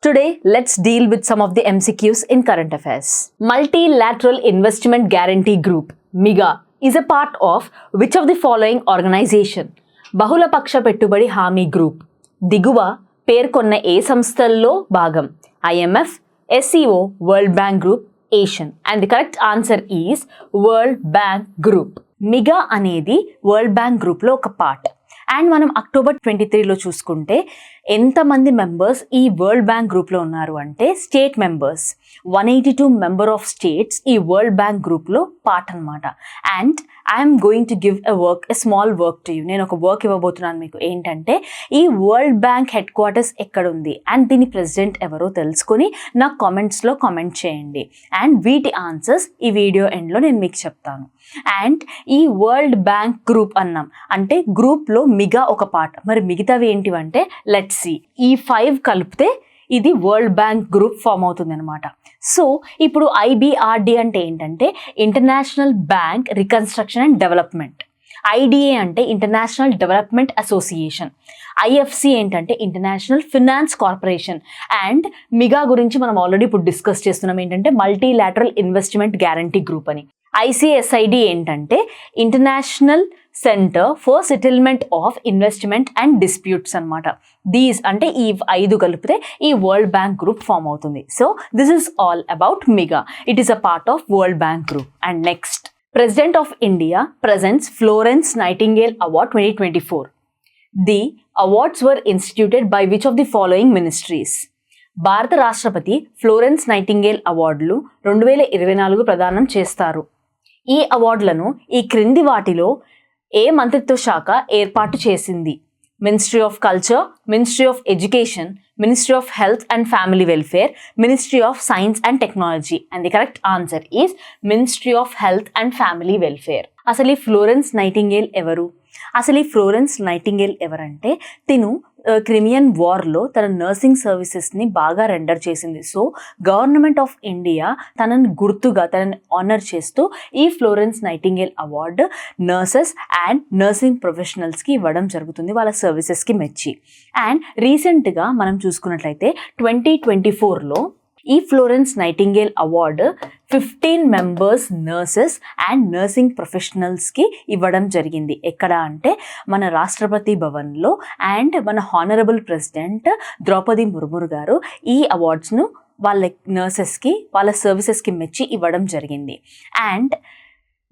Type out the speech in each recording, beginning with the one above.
Today, let's deal with some of the MCQs in current affairs. Multilateral Investment Guarantee Group, MIGA, is a part of which of the following organization? బహుళపక్ష పెట్టుబడి హామీ group. దిగువ పేర్కొన్న ఏ సంస్థల్లో భాగం? IMF, SCO, World Bank Group, Asian. And the correct answer is World Bank Group. MIGA అనేది world bank గ్రూప్లో ఒక part. And మనం October 23లో చూసుకుంటే ఎంతమంది మెంబర్స్ ఈ వరల్డ్ బ్యాంక్ గ్రూప్లో ఉన్నారు అంటే state members 182 member of states ఈ వరల్డ్ బ్యాంక్ గ్రూప్లో పార్ట్ అనమాట. And I'm going to give a small work to you. నేను ఒక వర్క్ ఇవ్వబోతున్నాను మీకు. ఏంటంటే ఈ వరల్డ్ బ్యాంక్ హెడ్ క్వార్టర్స్ ఎక్కడుంది అండ్ దీని ప్రెసిడెంట్ ఎవరో తెలుసుకొని నాకు కామెంట్స్లో కామెంట్ చేయండి. అండ్ వీటి ఆన్సర్స్ ఈ వీడియో ఎండ్లో నేను మీకు చెప్తాను. అండ్ ఈ వరల్డ్ బ్యాంక్ గ్రూప్ అన్నాం అంటే గ్రూప్లో మిగా ఒక పార్ట్. మరి మిగతావి ఏంటివంటే లెట్స్ సీ. ఈ 5 కలిపితే ఇది వరల్డ్ బ్యాంక్ గ్రూప్ ఫామ్ అవుతుంది అనమాట. సో ఇప్పుడు IBRD అంటే ఏంటంటే international bank reconstruction and development. IDA అంటే ఇంటర్నేషనల్ డెవలప్మెంట్ అసోసియేషన్. IFC ఏంటంటే international finance corporation. And MIGA గురించి మనం ఆల్రెడీ ఇప్పుడు డిస్కస్ చేస్తున్నాం ఏంటంటే మల్టీలాటరల్ ఇన్వెస్ట్మెంట్ గ్యారంటీ గ్రూప్ అని. ICSID ఏంటంటే international centre for settlement of investment and disputes అనమాట. దీస్ అంటే ఈ 5 కలిపితే ఈ వరల్డ్ బ్యాంక్ గ్రూప్ ఫామ్ అవుతుంది. So this is all about MIGA. It is a part of world bank group. And next, President of India presents Florence Nightingale Award 2024. The awards were instituted by which of the following ministries? భారత రాష్ట్రపతి Florence nightingale అవార్డులు 2024 ప్రదానం చేస్తారు. ఈ అవార్డులను ఈ క్రింది వాటిలో ఏ మంత్రిత్వ శాఖ ఏర్పాటు చేసింది? Ministry of culture, ministry of education, ministry of health and family welfare, ministry of science and technology. And the correct answer is ministry of health and family welfare. అసలు ఈ ఫ్లోరెన్స్ నైటింగేల్ ఎవరు? అసలు ఈ ఫ్లోరెన్స్ నైటింగేల్ ఎవరంటే తిను Crimean వార్లో తన nursing సర్వీసెస్ని బాగా render చేసింది. సో గవర్నమెంట్ ఆఫ్ ఇండియా తనని గుర్తుగా తనని ఆనర్ చేస్తూ ఈ Florence Nightingale award nurses and nursing ప్రొఫెషనల్స్కి ఇవ్వడం జరుగుతుంది వాళ్ళ సర్వీసెస్కి మెచ్చి. అండ్ రీసెంట్గా మనం చూసుకున్నట్లయితే 2024లో ఈ Florence Nightingale award 15 members nurses and nursing ప్రొఫెషనల్స్కి ఇవ్వడం జరిగింది. ఎక్కడ అంటే మన రాష్ట్రపతి భవన్లో. అండ్ మన హానరబుల్ ప్రెసిడెంట్ ద్రౌపది ముర్ము గారు ఈ అవార్డ్స్ను వాళ్ళ నర్సెస్కి వాళ్ళ సర్వీసెస్కి మెచ్చి ఇవ్వడం జరిగింది. అండ్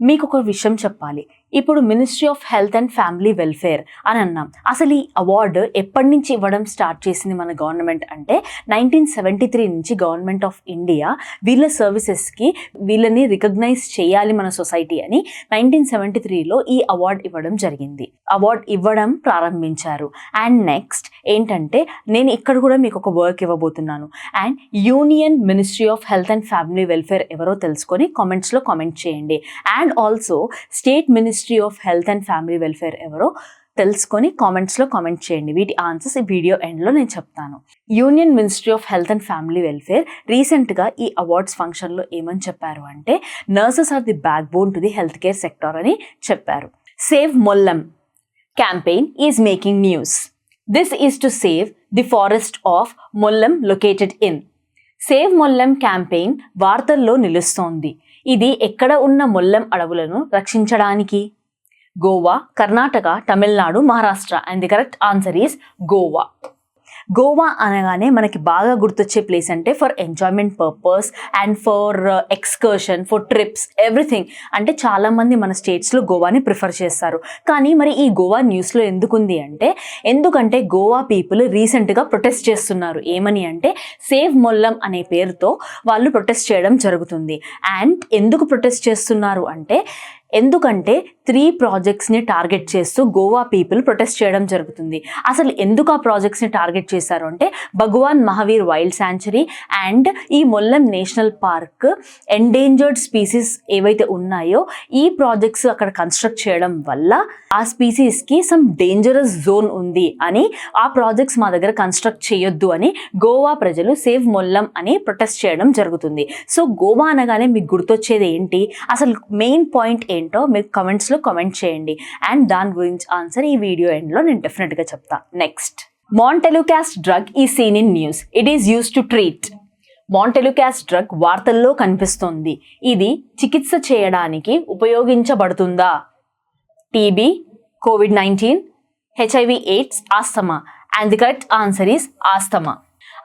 మీకు ఒక విషయం చెప్పాలి. ఇప్పుడు ministry of health and family welfare అని అన్నాం. అసలు ఈ అవార్డు ఎప్పటి నుంచి ఇవ్వడం స్టార్ట్ చేసింది మన గవర్నమెంట్ అంటే 1973 నుంచి గవర్నమెంట్ ఆఫ్ ఇండియా వీళ్ళ సర్వీసెస్కి వీళ్ళని రికగ్నైజ్ చేయాలి మన సొసైటీ అని 1973లో ఈ అవార్డు ఇవ్వడం జరిగింది. అవార్డు ఇవ్వడం ప్రారంభించారు. అండ్ నెక్స్ట్ ఏంటంటే నేను ఇక్కడ కూడా మీకు ఒక వర్క్ ఇవ్వబోతున్నాను. And union ministry of health and family welfare ఎవరో తెలుసుకొని కామెంట్స్లో కామెంట్ చేయండి. And also state ministry of health and family welfare ఎవరో తెలుసుకొని కామెంట్స్లో కామెంట్ చేయండి. వీటి ఆన్సర్స్ ఈ వీడియో ఎండ్లో నేను చెప్తాను. Union ministry of health and family welfare రీసెంట్గా ఈ అవార్డ్స్ ఫంక్షన్లో ఏమని చెప్పారు అంటే nurses are the backbone to the health care sector అని చెప్పారు. Save Mollem campaign is making news. This is to save the forest of Mollem located in. Save Mollem campaign వార్తల్లో నిలుస్తోంది. ఇది ఎక్కడ ఉన్న మొల్లం అడవులను రక్షించడానికి? Goa, Karnataka, Tamil Nadu, Maharashtra. And the correct answer is Goa. Goa అనగానే మనకి బాగా గుర్తొచ్చే ప్లేస్ అంటే for enjoyment purpose and for excursion, for trips, everything. అంటే చాలామంది మన స్టేట్స్లో గోవాని ప్రిఫర్ చేస్తారు. కానీ మరి ఈ గోవా న్యూస్లో ఎందుకుంది అంటే ఎందుకంటే గోవా పీపుల్ రీసెంట్గా ప్రొటెస్ట్ చేస్తున్నారు. ఏమని అంటే సేవ్ మొల్లం అనే పేరుతో వాళ్ళు ప్రొటెస్ట్ చేయడం జరుగుతుంది. అండ్ ఎందుకు ప్రొటెస్ట్ చేస్తున్నారు అంటే ఎందుకంటే 3 ప్రాజెక్ట్స్ని టార్గెట్ చేస్తూ గోవా పీపుల్ ప్రొటెస్ట్ చేయడం జరుగుతుంది. అసలు ఎందుకు ఆ ప్రాజెక్ట్స్ని టార్గెట్ చేశారు అంటే భగవాన్ మహావీర్ వైల్డ్ శాంచురీ అండ్ ఈ Mollem national park endangered species ఏవైతే ఉన్నాయో ఈ ప్రాజెక్ట్స్ అక్కడ కన్స్ట్రక్ట్ చేయడం వల్ల ఆ స్పీసీస్కి సమ్ డేంజరస్ జోన్ ఉంది అని ఆ ప్రాజెక్ట్స్ మా దగ్గర కన్స్ట్రక్ట్ చేయొద్దు అని గోవా ప్రజలు సేవ్ మొల్లం అని ప్రొటెస్ట్ చేయడం జరుగుతుంది. సో గోవా అనగానే మీకు గుర్తొచ్చేది ఏంటి? అసలు మెయిన్ పాయింట్ ఏంటో మీరు కమెంట్స్లో కామెంట్ చేయండి. అండ్ దాని గురించి ఆన్సర్ ఈ వీడియో ఎండ్లో నేను డెఫినెట్గా చెప్తా. Next, Montelukast drug is seen in news. It is used to treat. Montelukast drug వార్తల్లో కనిపిస్తుంది. ఇది చికిత్స చేయడానికి ఉపయోగించబడుతుందా? TB, COVID-19, HIV/AIDS, asthma. And the correct answer is asthma.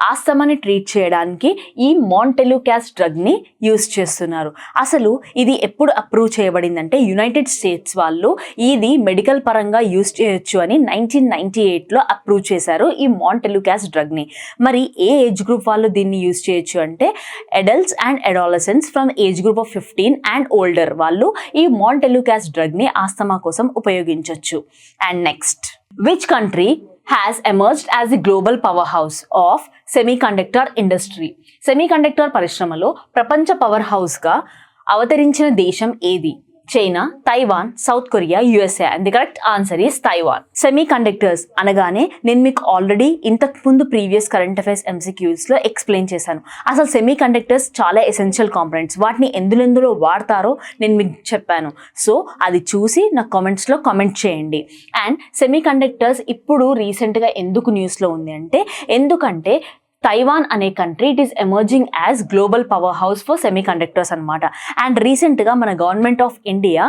ఆస్తమాని ట్రీట్ చేయడానికి ఈ మాంటెలుకాస్ట్ డ్రగ్ని యూస్ చేస్తున్నారు. అసలు ఇది ఎప్పుడు అప్రూవ్ చేయబడిందంటే యునైటెడ్ స్టేట్స్ వాళ్ళు ఇది మెడికల్ పరంగా యూస్ చేయొచ్చు అని 1998లో అప్రూవ్ చేశారు ఈ మాంటెలుకాస్ట్ డ్రగ్ని. మరి ఏ ఏజ్ గ్రూప్ వాళ్ళు దీన్ని యూస్ చేయొచ్చు అంటే adults and adolescents from age group of 15 and older వాళ్ళు ఈ మాంటెలుకాస్ట్ డ్రగ్ని ఆస్తమా కోసం ఉపయోగించవచ్చు. And next, which country has emerged as the global powerhouse of semiconductor industry? Semiconductor పరిశ్రమలో ప్రపంచ పవర్ హౌస్గా అవతరించిన దేశం ఏది? China, Taiwan, south Korea, USA. And the correct answer is Taiwan. Semiconductors అనగానే నేను మీకు ఆల్రెడీ ఇంతకుముందు ప్రీవియస్ కరెంట్ అఫైర్స్ MCQsలో ఎక్స్ప్లెయిన్ చేశాను. అసలు సెమీకండక్టర్స్ చాలా ఎసెన్షియల్ కాంపోనెంట్స్, వాటిని ఎందులో వాడతారో నేను మీకు చెప్పాను. సో అది చూసి నాకు కామెంట్స్లో కామెంట్ చేయండి. అండ్ సెమీకండక్టర్స్ ఇప్పుడు రీసెంట్గా ఎందుకు న్యూస్లో ఉంది అంటే ఎందుకంటే తైవాన్ అనే country it is emerging as global powerhouse for semiconductors అనమాట. అండ్ రీసెంట్గా మన గవర్నమెంట్ ఆఫ్ ఇండియా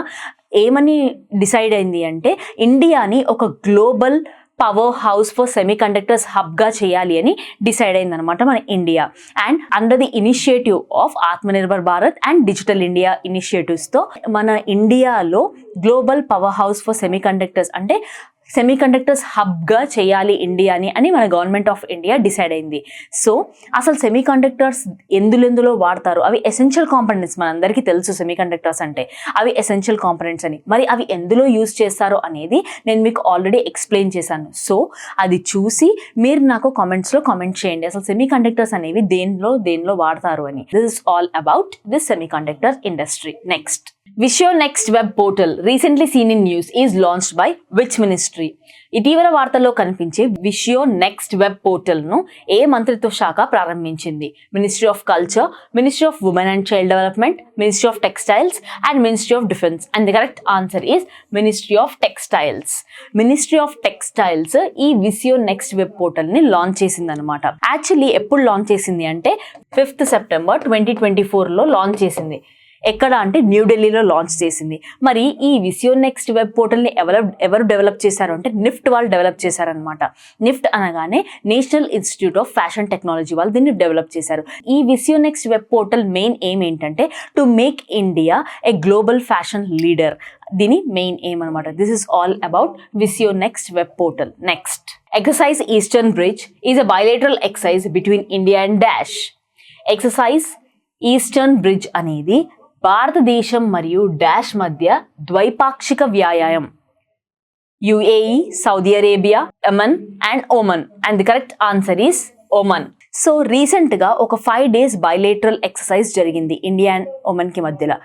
ఏమని డిసైడ్ అయింది అంటే ఇండియాని ఒక global powerhouse for semiconductors హబ్గా చేయాలి అని డిసైడ్ అయిందనమాట మన India. And under the initiative of Atmanirbhar Bharat and digital India ఇనిషియేటివ్స్తో మన ఇండియాలో global powerhouse for semiconductors అంటే సెమీకండక్టర్స్ హబ్గా చేయాలి ఇండియాని అని మన గవర్నమెంట్ ఆఫ్ ఇండియా డిసైడ్ అయింది. సో అసలు సెమీకండక్టర్స్ ఎందులో వాడతారు? అవి ఎసెన్షియల్ కాంపోనెంట్స్, మనందరికీ తెలుసు సెమీకండక్టర్స్ అంటే అవి ఎసెన్షియల్ కాంపోనెంట్స్ అని. మరి అవి ఎందులో యూజ్ చేస్తారో అనేది నేను మీకు ఆల్రెడీ ఎక్స్ప్లెయిన్ చేశాను. సో అది చూసి మీరు నాకు కామెంట్స్లో కామెంట్ చేయండి అసలు సెమీకండక్టర్స్ అనేవి దేనిలో వాడతారు అని. This is all about this semiconductor industry. Next, Visio-Next web portal recently seen in news is launched by which ministry? ఇటీవల వార్తల్లో కనిపించే Visio-Next వెబ్ పోర్టల్ను ఏ మంత్రిత్వ శాఖ ప్రారంభించింది? Ministry of culture, ministry of women and child development, ministry of textiles and ministry of defence. And the correct answer is ministry of textiles. Ministry of textiles ఈ Visio-Next web పోర్టల్ని launch చేసింది అనమాట. Actually ఎప్పుడు launch చేసింది అంటే 5th September 2024లో launch చేసింది. ఎక్కడ అంటే న్యూఢిల్లీలో లాంచ్ చేసింది. మరి ఈ Visio-Next వెబ్ పోర్టల్ని ఎవరు డెవలప్ చేశారు అంటే నిఫ్ట్ వాళ్ళు డెవలప్ చేశారనమాట. నిఫ్ట్ అనగానే national institute of fashion technology వాళ్ళు దీన్ని డెవలప్ చేశారు. ఈ Visio-Next web portal main aim ఏంటంటే to make India a global fashion leader. దీని మెయిన్ ఎయిమ్ అనమాట. This is all about Visio-Next web portal. Next, exercise eastern bridge is a bilateral exercise between India and dash. Exercise eastern bridge అనేది భారతదేశం మరియు dash మధ్య ద్వైపాక్షిక వ్యాయామం. UAE, Saudi Arabia, Yemen and Oman. And the correct answer is Oman. So రీసెంట్గా ఒక 5 days bilateral exercise జరిగింది India and ఒమన్కి మధ్యలో.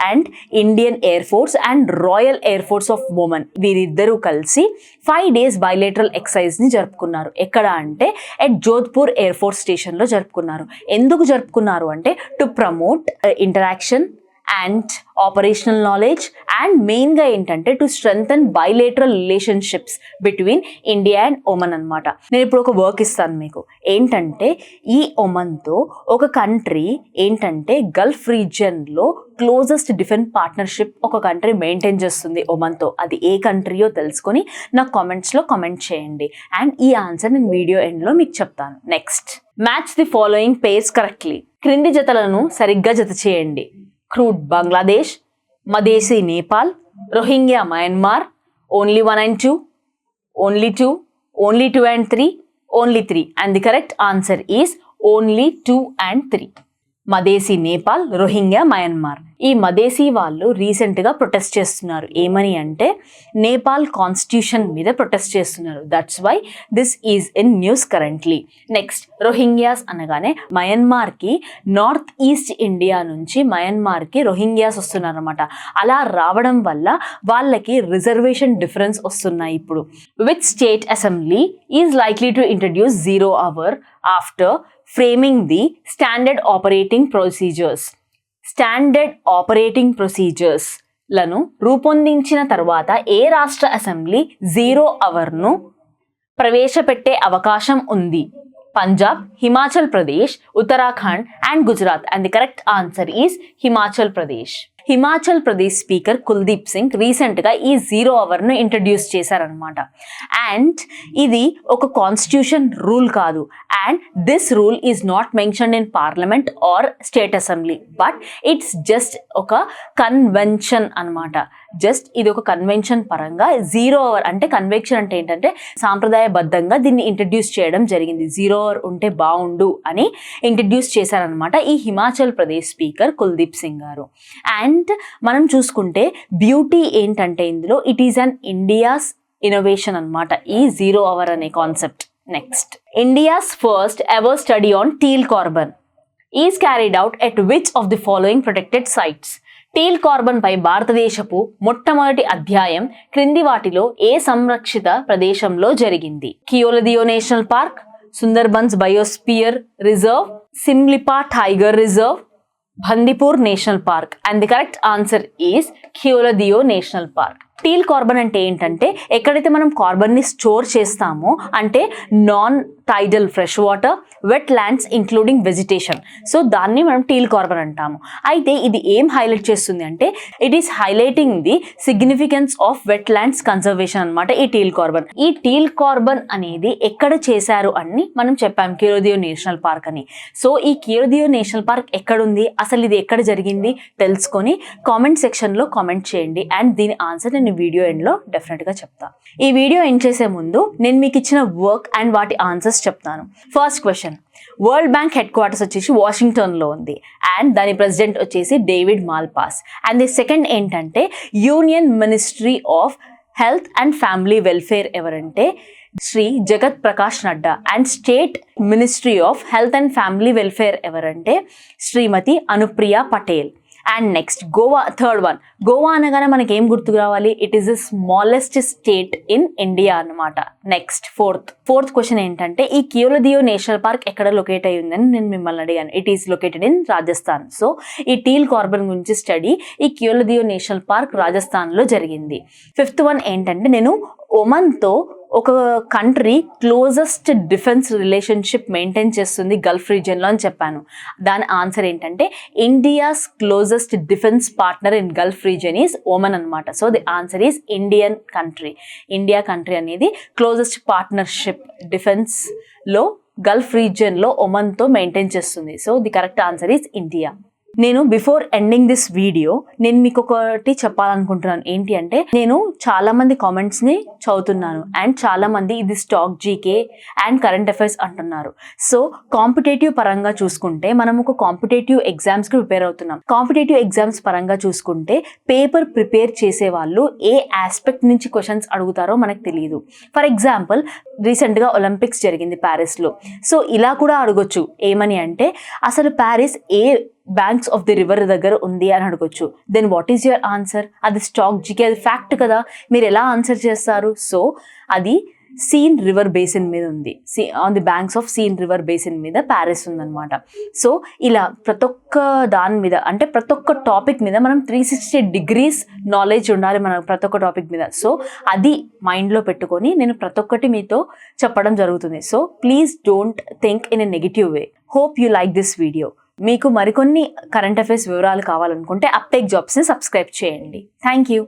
And Indian air force and royal air force of Oman వీరిద్దరూ కలిసి 5 days బైలేటరల్ ఎక్సర్సైజ్ని జరుపుకున్నారు. ఎక్కడ అంటే ఎట్ జోధ్పూర్ ఎయిర్ ఫోర్స్ స్టేషన్లో జరుపుకున్నారు. ఎందుకు జరుపుకున్నారు అంటే to promote interaction and operational knowledge and మెయిన్గా ఏంటంటే to strengthen bilateral relationships between India and Oman అనమాట. నేను ఇప్పుడు ఒక వర్క్ ఇస్తాను మీకు. ఏంటంటే ఈ ఒమన్తో ఒక కంట్రీ ఏంటంటే గల్ఫ్ రీజియన్లో క్లోజెస్ట్ డిఫెన్స్ పార్ట్నర్షిప్ ఒక కంట్రీ మెయింటైన్ చేస్తుంది ఒమన్తో. అది ఏ కంట్రీయో తెలుసుకొని నాకు కామెంట్స్లో కామెంట్ చేయండి. అండ్ ఈ ఆన్సర్ నేను వీడియో ఎండ్లో మీకు చెప్తాను. Next, match the following pairs correctly. క్రింది జతలను సరిగ్గా జత చేయండి. క్రూడ్ Bangladesh, Madhesi Nepal, Rohingya Myanmar, only 1 and 2, only 2, only 2 and 3, only 3. And the correct answer is only 2 and 3. Madhesi Nepal, Rohingya Myanmar. ఈ మదేశీ వాళ్ళు రీసెంట్గా ప్రొటెస్ట్ చేస్తున్నారు. ఏమని అంటే నేపాల్ కాన్స్టిట్యూషన్ మీద ప్రొటెస్ట్ చేస్తున్నారు. That's why this is in news currently. Next, Rohingyas అనగానే మయన్మార్కి నార్త్ ఈస్ట్ ఇండియా నుంచి మయన్మార్కి రోహింగ్యాస్ వస్తున్నారు అనమాట. అలా రావడం వల్ల వాళ్ళకి రిజర్వేషన్ డిఫరెన్స్ వస్తున్నాయి ఇప్పుడు. Which state assembly is likely to introduce 0 hour after framing the standard operating procedures. Standard operating ప్రొసీజర్స్లను రూపొందించిన తర్వాత ఏ రాష్ట్ర అసెంబ్లీ 0 hourను ప్రవేశపెట్టే అవకాశం ఉంది? Punjab, Himachal Pradesh, Uttarakhand and Gujarat. And the correct answer is Himachal Pradesh. Himachal Pradesh speaker Kuldeep Singh రీసెంట్గా ఈ 0 అవర్ను ఇంట్రడ్యూస్ చేశారనమాట. అండ్ ఇది ఒక కాన్స్టిట్యూషన్ రూల్ కాదు. And this rule is not mentioned in parliament or state assembly, but it's just ఒక కన్వెన్షన్ అనమాట. జస్ట్ ఇది ఒక కన్వెన్షన్ పరంగా 0 అవర్ అంటే కన్వెన్షన్ అంటే ఏంటంటే సాంప్రదాయబద్ధంగా దీన్ని ఇంట్రడ్యూస్ చేయడం జరిగింది. 0 అవర్ ఉంటే బాగుండు అని ఇంట్రడ్యూస్ చేశారనమాట ఈ హిమాచల్ ప్రదేశ్ స్పీకర్ కుల్దీప్ సింగ్ గారు. అండ్ మనం చూసుకుంటే బ్యూటీ ఏంటంటే ఇందులో it is an India's innovation అనమాట ఈ 0 అవర్ అనే concept. Next, India's first ever study on teal carbon is carried out at which of the following protected sites? Teal carbon పై భారతదేశపు మొట్టమొదటి అధ్యాయం క్రింది వాటిలో ఏ సంరక్షిత ప్రదేశంలో జరిగింది? Keoladeo national park, Sundarbans biosphere reserve, Simlipal tiger reserve, Bandipur national park. And the correct answer is Keoladeo national park. Teal carbon అంటే ఏంటంటే ఎక్కడైతే మనం కార్బన్ని స్టోర్ చేస్తామో అంటే non tidal fresh water, wetlands including vegetation, so దాన్ని మనం టీల్ కార్బన్ అంటాము. అయితే ఇది ఏం హైలైట్ చేస్తుంది అంటే it is highlighting the significance of wetlands conservation అనమాట ఈ టీల్ కార్బన్. ఈ టీల్ కార్బన్ అనేది ఎక్కడ చేశారు అని మనం చెప్పాం, కియోలదియో నేషనల్ పార్క్ అని. సో ఈ కియోలదియో నేషనల్ పార్క్ ఎక్కడుంది, అసలు ఇది ఎక్కడ జరిగింది తెలుసుకొని కామెంట్ సెక్షన్లో కామెంట్ చేయండి. అండ్ దీని ఆన్సర్ నేను వీడియో ఎండ్లో డెఫినెట్గా చెప్తా. ఈ వీడియో ఎండ్ చేసే ముందు నేను మీకు ఇచ్చిన వర్క్ అండ్ వాటి ఆన్సర్స్ చెప్తాను. First question, world bank headquarters వచ్చేసి వాషింగ్టన్లో ఉంది అండ్ దాని ప్రెసిడెంట్ వచ్చేసి David Malpass. And the second ఏంటంటే union ministry of health and family welfare ఎవరంటే Shri Jagat Prakash Nadda. And state ministry of health and family welfare ఎవరంటే Shrimati Anupriya Patel. And next Goa, third one. Goa అనగానే మనకి ఏం గుర్తుకు రావాలి? It is the smallest state in India అనమాట. Next fourth question ఏంటంటే ఈ కియోలదియో నేషనల్ పార్క్ ఎక్కడ లొకేట్ అయ్యి ఉందని నేను మిమ్మల్ని అడిగాను. It is located in Rajasthan. So ఈ టీల్ కార్బన్ గురించి స్టడీ ఈ కియోలదియో నేషనల్ పార్క్ రాజస్థాన్లో జరిగింది. ఫిఫ్త్ వన్ ఏంటంటే నేను ఒమన్తో ఒక country closest defence relationship maintain చేస్తుంది గల్ఫ్ రీజియన్లో అని చెప్పాను. దాని ఆన్సర్ ఏంటంటే India's closest defence partner in Gulf region is Oman అనమాట. So the answer is Indian country. India country అనేది క్లోజెస్ట్ పార్ట్నర్షిప్ డిఫెన్స్లో గల్ఫ్ రీజియన్లో ఒమన్తో మెయింటైన్ చేస్తుంది. So the correct answer is India. నేను బిఫోర్ ఎండింగ్ దిస్ వీడియో నేను మీకు ఒకటి చెప్పాలనుకుంటున్నాను. ఏంటి అంటే నేను చాలా మంది కామెంట్స్ని చదువుతున్నాను అండ్ చాలా మంది ఇది stock GK and current affairs అంటున్నారు. సో కాంపిటేటివ్ పరంగా చూసుకుంటే మనం ఒక కాంపిటేటివ్ ఎగ్జామ్స్కి ప్రిపేర్ అవుతున్నాం. కాంపిటేటివ్ ఎగ్జామ్స్ పరంగా చూసుకుంటే పేపర్ ప్రిపేర్ చేసే వాళ్ళు ఏ ఆస్పెక్ట్ నుంచి క్వశ్చన్స్ అడుగుతారో మనకు తెలియదు. ఫర్ ఎగ్జాంపుల్ రీసెంట్గా ఒలింపిక్స్ జరిగింది ప్యారిస్లో. సో ఇలా కూడా అడగొచ్చు, ఏమని అంటే అసలు ప్యారిస్ ఏ బ్యాంక్స్ ఆఫ్ ది రివర్ దగ్గర ఉంది అని అడగొచ్చు. Then what is your answer? అది స్టాక్ జీకే, అది ఫ్యాక్ట్ కదా, మీరు ఎలా ఆన్సర్ చేస్తారు? సో అది సీన్ రివర్ బేసిన్ మీద ఉంది. On the banks of Seine river basin మీద ప్యారిస్ ఉందన్నమాట. సో ఇలా ప్రతి ఒక్క దాని మీద అంటే ప్రతి ఒక్క టాపిక్ మీద మనం 360 degrees నాలెడ్జ్ ఉండాలి మన ప్రతి ఒక్క టాపిక్ మీద. సో అది మైండ్లో పెట్టుకొని నేను ప్రతి ఒక్కటి మీతో చెప్పడం జరుగుతుంది. So please don't think in a negative way. Hope you like this video. మీకు మరికొన్ని కరెంట్ అఫైర్స్ వివరాలు కావాలనుకుంటే అప్టేక్ జాబ్స్ని సబ్స్క్రైబ్ చేయండి. Thank you.